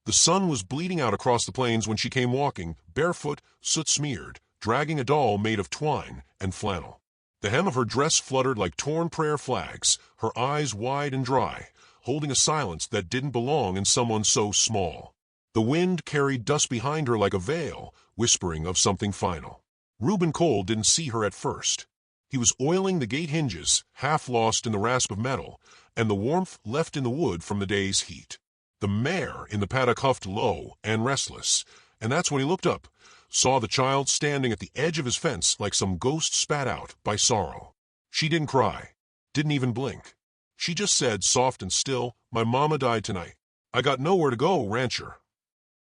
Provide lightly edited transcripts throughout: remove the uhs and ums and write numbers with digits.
The sun was bleeding out across the plains when she came walking, barefoot, soot-smeared, dragging a doll made of twine and flannel. The hem of her dress fluttered like torn prayer flags, her eyes wide and dry, holding a silence that didn't belong in someone so small. The wind carried dust behind her like a veil, whispering of something final. Reuben Cole didn't see her at first. He was oiling the gate hinges, half lost in the rasp of metal, and the warmth left in the wood from the day's heat. The mare in the paddock huffed low and restless, and that's when he looked up, saw the child standing at the edge of his fence like some ghost spat out by sorrow. She didn't cry, didn't even blink. She just said, soft and still, "My mama died tonight. I got nowhere to go, rancher."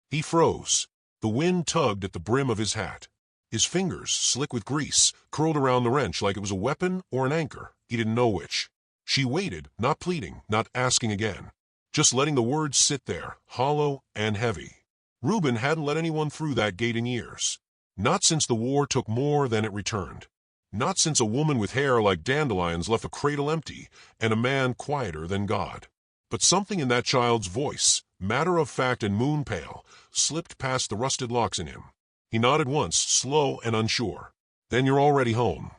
He froze. The wind tugged at the brim of his hat. His fingers, slick with grease, curled around the wrench like it was a weapon or an anchor. He didn't know which. She waited, not pleading, not asking again, just letting the words sit there, hollow and heavy. Reuben hadn't let anyone through that gate in years. Not since the war took more than it returned. Not since a woman with hair like dandelions left a cradle empty and a man quieter than God. But something in that child's voice, matter of fact and moon pale, slipped past the rusted locks in him. He nodded once, slow and unsure. "Then you're already home."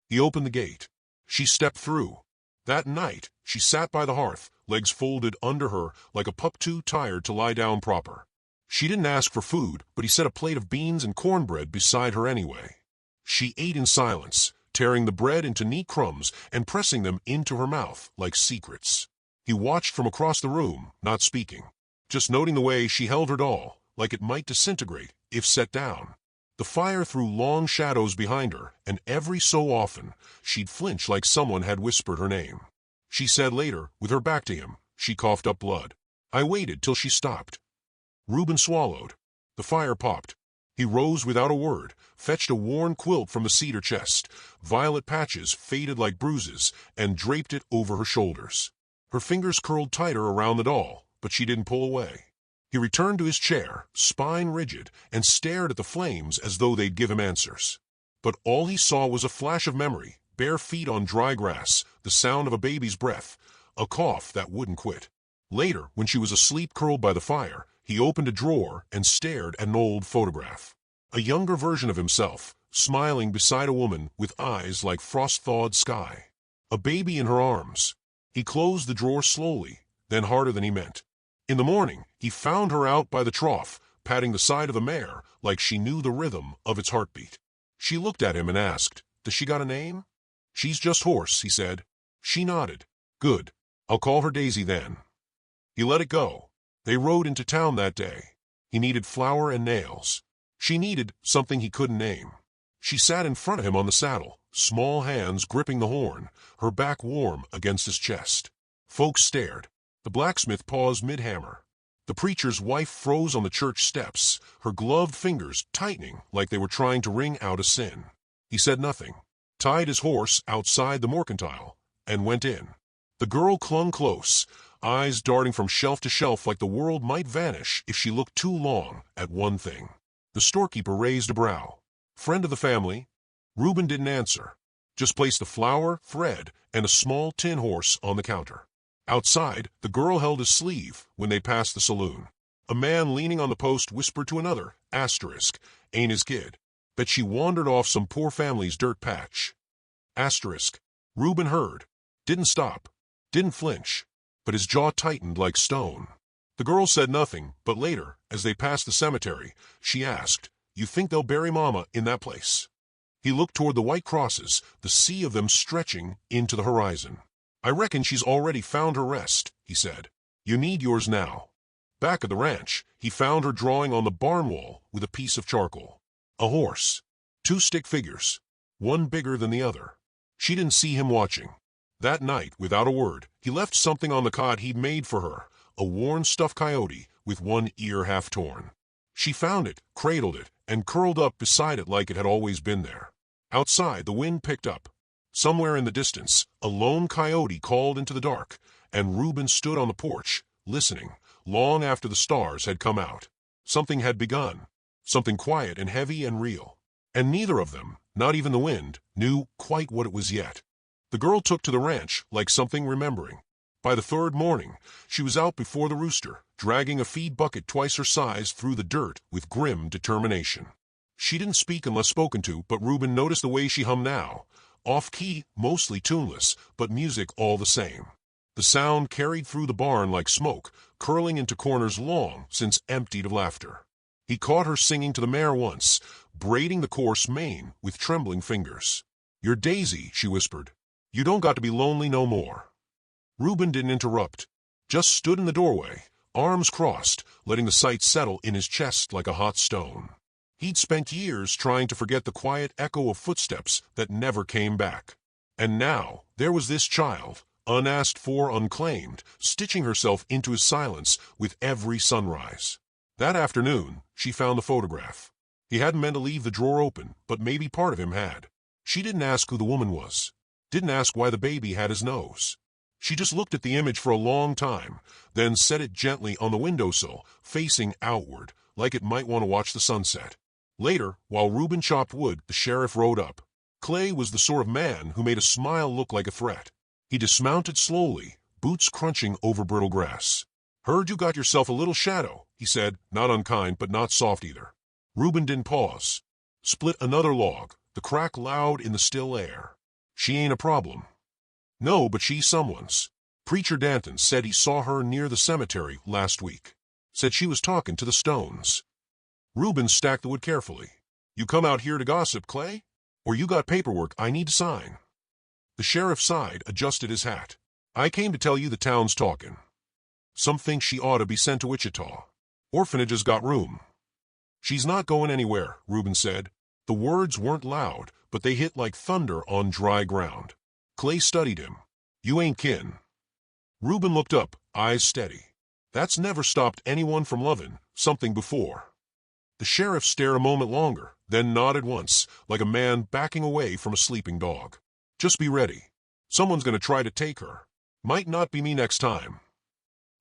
He opened the gate. She stepped through. That night, she sat by the hearth, legs folded under her like a pup too tired to lie down proper. She didn't ask for food, but he set a plate of beans and cornbread beside her anyway. She ate in silence, tearing the bread into neat crumbs and pressing them into her mouth like secrets. He watched from across the room, not speaking, just noting the way she held her doll, like it might disintegrate if set down. The fire threw long shadows behind her, and every so often she'd flinch like someone had whispered her name. She said later, with her back to him, she coughed up blood. I waited till she stopped. Reuben swallowed. The fire popped. He rose without a word, fetched a worn quilt from the cedar chest, violet patches faded like bruises, and draped it over her shoulders. Her fingers curled tighter around the doll, but she didn't pull away. He returned to his chair, spine rigid, and stared at the flames as though they'd give him answers. But all he saw was a flash of memory, bare feet on dry grass, the sound of a baby's breath, a cough that wouldn't quit. Later, when she was asleep curled by the fire, he opened a drawer and stared at an old photograph. A younger version of himself, smiling beside a woman with eyes like frost-thawed sky. A baby in her arms. He closed the drawer slowly, then harder than he meant. In the morning, he found her out by the trough, patting the side of the mare like she knew the rhythm of its heartbeat. She looked at him and asked, "Does she got a name?" "She's just Horse," he said. She nodded. "Good. I'll call her Daisy then." He let it go. They rode into town that day. He needed flour and nails. She needed something he couldn't name. She sat in front of him on the saddle, small hands gripping the horn, her back warm against his chest. Folks stared. The blacksmith paused mid-hammer. The preacher's wife froze on the church steps, her gloved fingers tightening like they were trying to wring out a sin. He said nothing, tied his horse outside the mercantile, and went in. The girl clung close, eyes darting from shelf to shelf like the world might vanish if she looked too long at one thing. The storekeeper raised a brow. "Friend of the family?" Reuben didn't answer, just placed the flour, thread, and a small tin horse on the counter. Outside, the girl held his sleeve when they passed the saloon. A man leaning on the post whispered to another, asterisk, "Ain't his kid. Bet she wandered off some poor family's dirt patch." Asterisk. Reuben heard. Didn't stop. Didn't flinch. But his jaw tightened like stone. The girl said nothing, but later, as they passed the cemetery, she asked, "You think they'll bury Mama in that place?" He looked toward the white crosses, the sea of them stretching into the horizon. "I reckon she's already found her rest," he said. "You need yours now." Back at the ranch, he found her drawing on the barn wall with a piece of charcoal. A horse. 2 stick figures. One bigger than the other. She didn't see him watching. That night, without a word, he left something on the cot he'd made for her, a worn stuffed coyote with one ear half torn. She found it, cradled it, and curled up beside it like it had always been there. Outside, the wind picked up. Somewhere in the distance, a lone coyote called into the dark, and Reuben stood on the porch, listening, long after the stars had come out. Something had begun, something quiet and heavy and real. And neither of them, not even the wind, knew quite what it was yet. The girl took to the ranch like something remembering. By the third morning, she was out before the rooster, dragging a feed bucket twice her size through the dirt with grim determination. She didn't speak unless spoken to, but Reuben noticed the way she hummed now. Off-key, mostly tuneless, but music all the same. The sound carried through the barn like smoke, curling into corners long since emptied of laughter. He caught her singing to the mare once, braiding the coarse mane with trembling fingers. "You're Daisy," she whispered. "You don't got to be lonely no more." Reuben didn't interrupt, just stood in the doorway, arms crossed, letting the sight settle in his chest like a hot stone. He'd spent years trying to forget the quiet echo of footsteps that never came back. And now, there was this child, unasked for, unclaimed, stitching herself into his silence with every sunrise. That afternoon, she found the photograph. He hadn't meant to leave the drawer open, but maybe part of him had. She didn't ask who the woman was. Didn't ask why the baby had his nose. She just looked at the image for a long time, then set it gently on the windowsill, facing outward, like it might want to watch the sunset. Later, while Reuben chopped wood, the sheriff rode up. Clay was the sort of man who made a smile look like a threat. He dismounted slowly, boots crunching over brittle grass. "Heard you got yourself a little shadow," he said, not unkind but not soft either. Reuben didn't pause. Split another log, the crack loud in the still air. "She ain't a problem." "No, but she's someone's. Preacher Danton said he saw her near the cemetery last week. Said she was talking to the stones." Reuben stacked the wood carefully. "You come out here to gossip, Clay? Or you got paperwork I need to sign?" The sheriff sighed, adjusted his hat. "I came to tell you the town's talking. Some think she ought to be sent to Wichita. Orphanage's got room." "She's not going anywhere," Reuben said. The words weren't loud, but they hit like thunder on dry ground. Clay studied him. "You ain't kin." Reuben looked up, eyes steady. "That's never stopped anyone from loving something before." The sheriff stared a moment longer, then nodded once, like a man backing away from a sleeping dog. "Just be ready. Someone's going to try to take her. Might not be me next time."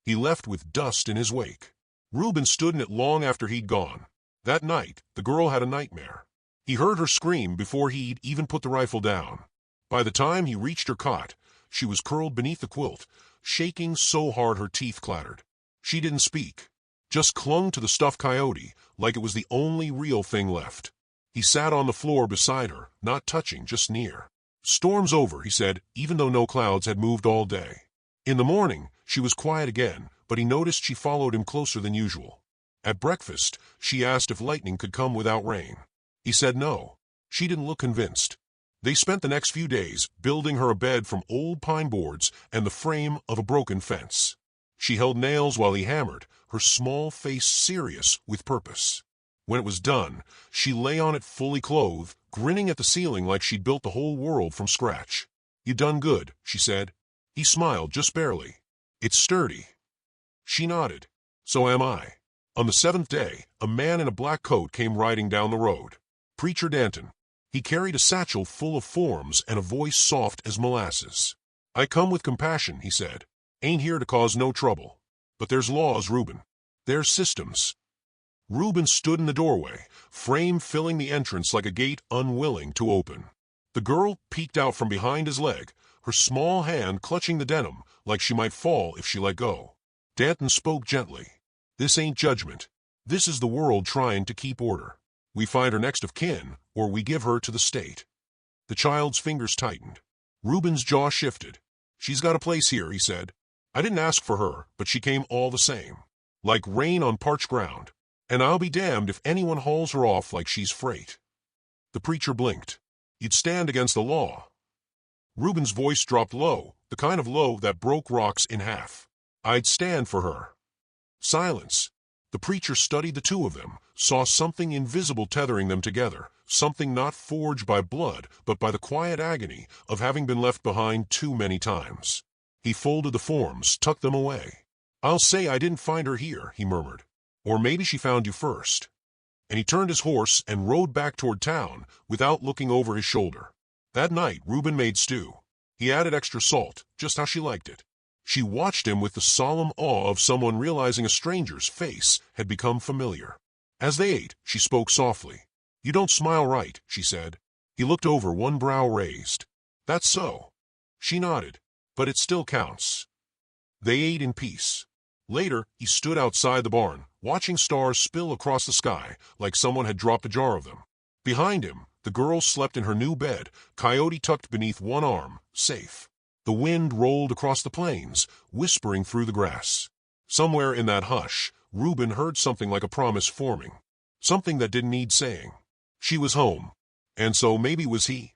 He left with dust in his wake. Reuben stood in it long after he'd gone. That night, the girl had a nightmare. He heard her scream before he'd even put the rifle down. By the time he reached her cot, she was curled beneath the quilt, shaking so hard her teeth clattered. She didn't speak, just clung to the stuffed coyote like it was the only real thing left. He sat on the floor beside her, not touching, just near. "Storm's over," he said, even though no clouds had moved all day. In the morning, she was quiet again, but he noticed she followed him closer than usual. At breakfast, she asked if lightning could come without rain. He said no. She didn't look convinced. They spent the next few days building her a bed from old pine boards and the frame of a broken fence. She held nails while he hammered, her small face serious with purpose. When it was done, she lay on it fully clothed, grinning at the ceiling like she'd built the whole world from scratch. "You done good," she said. He smiled, just barely. "It's sturdy." She nodded. "So am I." On the seventh day, a man in a black coat came riding down the road. Preacher Danton. He carried a satchel full of forms and a voice soft as molasses. "I come with compassion," he said. "Ain't here to cause no trouble. But there's laws, Reuben. There's systems." Reuben stood in the doorway, frame filling the entrance like a gate unwilling to open. The girl peeked out from behind his leg, her small hand clutching the denim like she might fall if she let go. Danton spoke gently. "This ain't judgment. This is the world trying to keep order. We find her next of kin, or we give her to the state." The child's fingers tightened. Reuben's jaw shifted. "She's got a place here," he said. "I didn't ask for her, but she came all the same. Like rain on parched ground. And I'll be damned if anyone hauls her off like she's freight." The preacher blinked. "You'd stand against the law." Reuben's voice dropped low, the kind of low that broke rocks in half. "I'd stand for her." Silence. The preacher studied the two of them, saw something invisible tethering them together, something not forged by blood, but by the quiet agony of having been left behind too many times. He folded the forms, tucked them away. "I'll say I didn't find her here," he murmured. "Or maybe she found you first." And he turned his horse and rode back toward town without looking over his shoulder. That night, Reuben made stew. He added extra salt, just how she liked it. She watched him with the solemn awe of someone realizing a stranger's face had become familiar. As they ate, she spoke softly. "You don't smile right," she said. He looked over, one brow raised. "That's so." She nodded. "But it still counts." They ate in peace. Later, he stood outside the barn, watching stars spill across the sky like someone had dropped a jar of them. Behind him, the girl slept in her new bed, Coyote tucked beneath one arm, safe. The wind rolled across the plains, whispering through the grass. Somewhere in that hush, Reuben heard something like a promise forming. Something that didn't need saying. She was home. And so maybe was he.